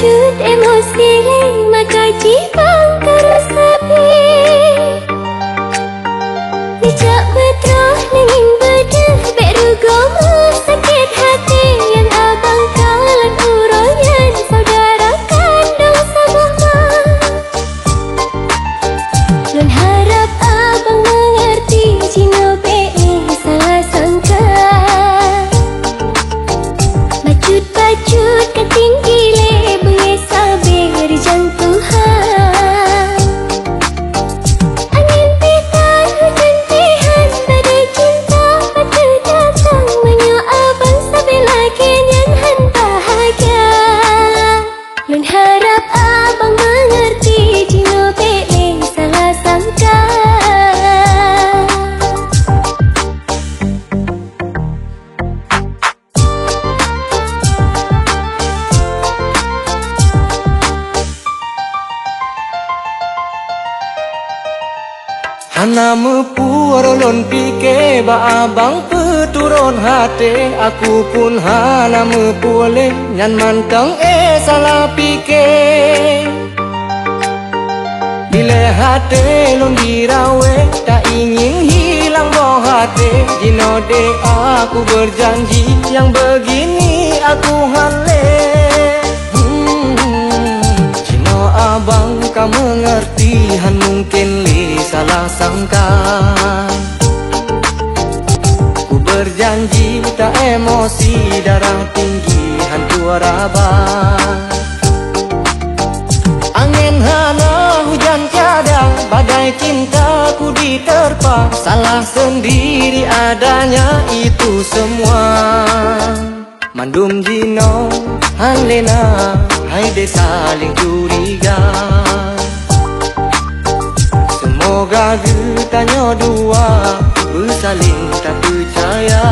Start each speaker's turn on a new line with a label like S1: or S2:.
S1: pacut emosi maka jipang terus sepi. Dijak betroh nanging bedah berugama sakit hati yang abang kalan uroyan saudara kandung sebuah. Lun harap abang mengerti jino salah sangka. Pacut ketinggi le bunyi sabar jang Tuhan. Angin pitan hujan tihan badai cinta patu datang menyo abang sabila kenyan han bahagia. Lun harap abang mengerti jino le salah sangka.
S2: Hana mepu rolon pike ba abang peturun hati. Aku pun hana mepu le nyan mantang salah pike. Bila hati lon dirawe tak ingin hilang boh hati. Jino de aku berjanji yang begini aku hale. Jino abang kau mengerti han mungkin li salah sangka. Ku berjanji tak emosi darah tinggi hantu rabah. Angin hana hujan tiada badai cinta ku diterpa. Salah sendiri adanya itu semua. Mandum jino hanlena hai de saling curiga. Semoga getanya dua bersaling tak percaya.